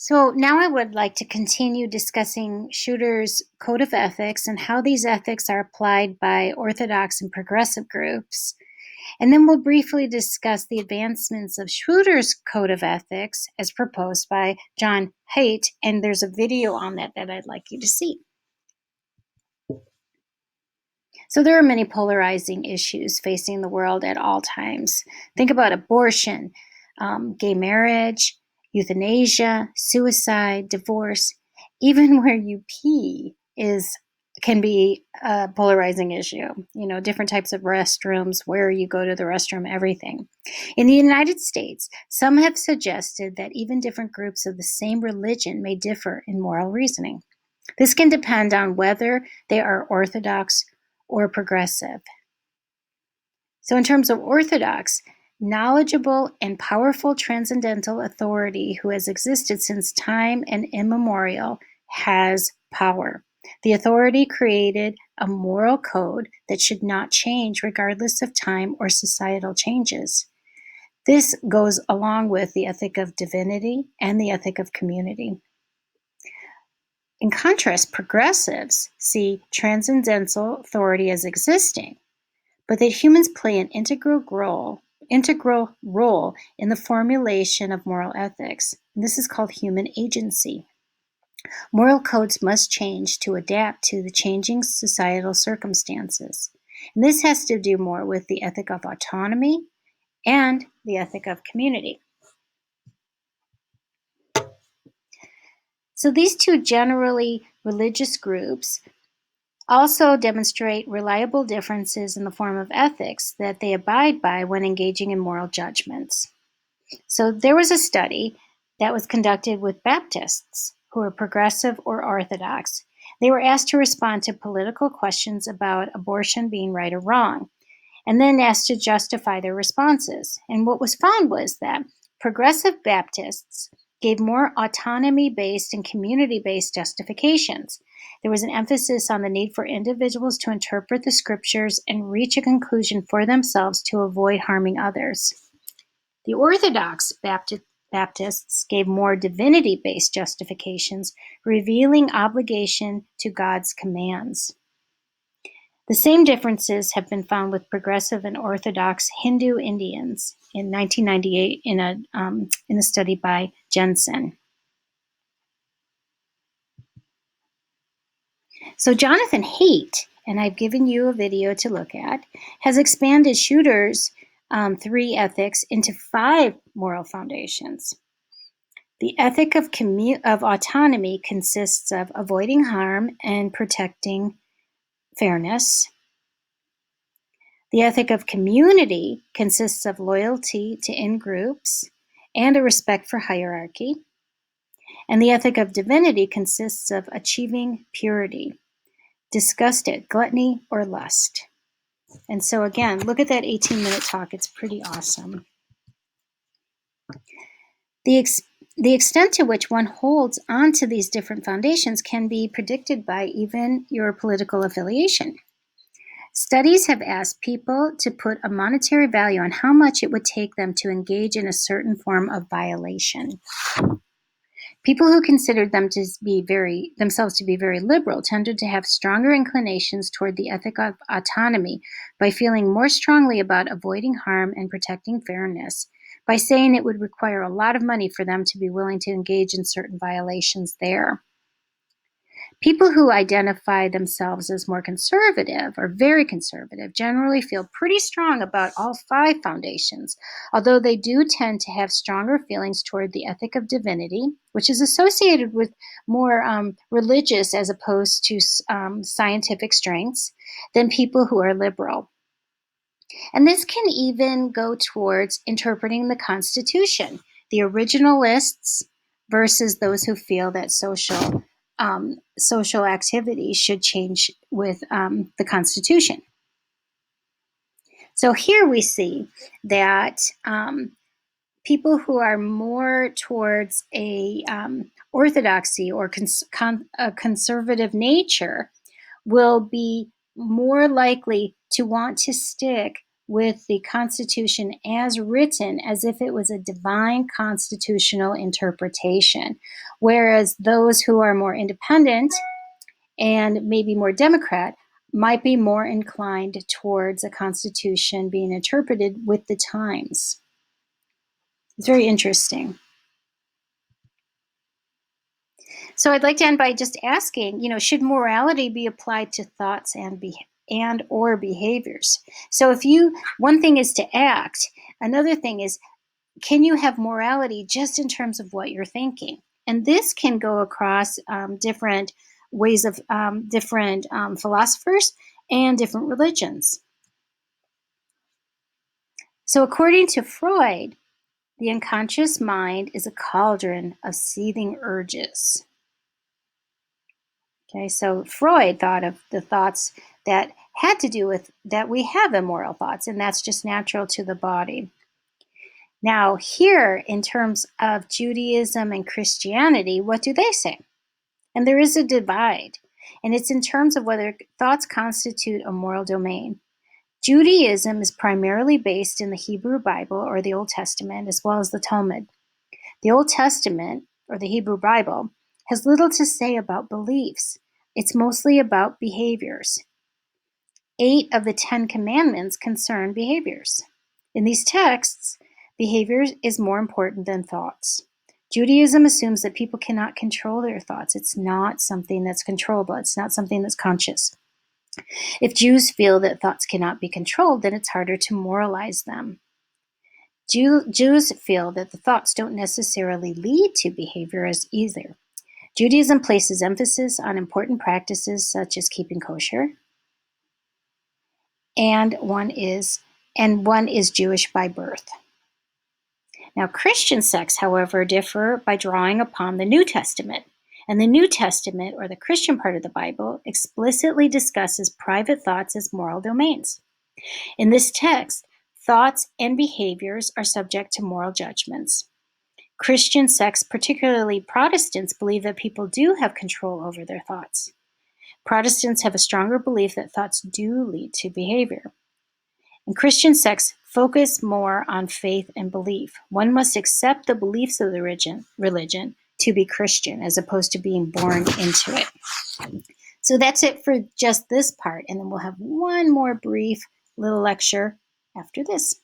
So now I would like to continue discussing Shooter's Code of Ethics and how these ethics are applied by orthodox and progressive groups. And then we'll briefly discuss the advancements of Shooter's Code of Ethics as proposed by John Haidt, and there's a video on that I'd like you to see. So there are many polarizing issues facing the world at all times. Think about abortion, gay marriage, euthanasia, suicide, divorce. Even where you pee can be a polarizing issue. You know, different types of restrooms, where you go to the restroom, everything. In the United States, some have suggested that even different groups of the same religion may differ in moral reasoning. This can depend on whether they are orthodox or progressive. So, in terms of orthodox, knowledgeable and powerful transcendental authority who has existed since time and immemorial has power. The authority created a moral code that should not change regardless of time or societal changes. This goes along with the ethic of divinity and the ethic of community. In contrast, progressives see transcendental authority as existing, but that humans play an integral role in the formulation of moral ethics. And this is called human agency. Moral codes must change to adapt to the changing societal circumstances. And this has to do more with the ethic of autonomy and the ethic of community. So these two generally religious groups also demonstrate reliable differences in the form of ethics that they abide by when engaging in moral judgments. So there was a study that was conducted with Baptists who were progressive or orthodox. They were asked to respond to political questions about abortion being right or wrong, and then asked to justify their responses. And what was found was that progressive Baptists gave more autonomy-based and community-based justifications. There was an emphasis on the need for individuals to interpret the scriptures and reach a conclusion for themselves to avoid harming others. The Orthodox Baptists gave more divinity-based justifications, revealing obligation to God's commands. The same differences have been found with progressive and Orthodox Hindu Indians in 1998 in a study by Jensen. So Jonathan Haidt, and I've given you a video to look at, has expanded Shooter's 3 ethics into 5 moral foundations. The ethic of autonomy consists of avoiding harm and protecting fairness. The ethic of community consists of loyalty to in-groups and a respect for hierarchy. And the ethic of divinity consists of achieving purity, disgust at gluttony or lust. And so again, look at that 18-minute talk. It's pretty awesome. The extent to which one holds onto these different foundations can be predicted by even your political affiliation. Studies have asked people to put a monetary value on how much it would take them to engage in a certain form of violation. People who considered themselves to be very liberal tended to have stronger inclinations toward the ethic of autonomy by feeling more strongly about avoiding harm and protecting fairness, by saying it would require a lot of money for them to be willing to engage in certain violations there. People who identify themselves as more conservative or very conservative generally feel pretty strong about all 5 foundations, although they do tend to have stronger feelings toward the ethic of divinity, which is associated with more religious as opposed to scientific strengths than people who are liberal. And this can even go towards interpreting the Constitution, the originalists versus those who feel that social activity should change with the Constitution. So here we see that people who are more towards a orthodoxy or a conservative nature will be more likely to want to stick with the Constitution as written as if it was a divine constitutional interpretation, whereas those who are more independent and maybe more Democrat might be more inclined towards a Constitution being interpreted with the times. It's very interesting. So I'd like to end by just asking, should morality be applied to thoughts and or behaviors? So one thing is to act, another thing is, can you have morality just in terms of what you're thinking? And this can go across different ways of different philosophers and different religions. So according to Freud, the unconscious mind is a cauldron of seething urges. Okay, so Freud thought of the thoughts that had to do with that we have immoral thoughts, and that's just natural to the body. Now, here, in terms of Judaism and Christianity, what do they say? And there is a divide, and it's in terms of whether thoughts constitute a moral domain. Judaism is primarily based in the Hebrew Bible or the Old Testament, as well as the Talmud. The Old Testament, or the Hebrew Bible, has little to say about beliefs. It's mostly about behaviors. 8 of the 10 commandments concern behaviors. In these texts, behavior is more important than thoughts. Judaism assumes that people cannot control their thoughts. It's not something that's controllable. It's not something that's conscious. If Jews feel that thoughts cannot be controlled, then it's harder to moralize them. Jews feel that the thoughts don't necessarily lead to behavior as either. Judaism places emphasis on important practices such as keeping kosher, and one is Jewish by birth. Now, Christian sects, however, differ by drawing upon the New Testament. And the New Testament, or the Christian part of the Bible, explicitly discusses private thoughts as moral domains. In this text, thoughts and behaviors are subject to moral judgments. Christian sects, particularly Protestants, believe that people do have control over their thoughts. Protestants have a stronger belief that thoughts do lead to behavior. And Christian sects focus more on faith and belief. One must accept the beliefs of the religion to be Christian, as opposed to being born into it. So that's it for just this part, and then we'll have one more brief little lecture after this.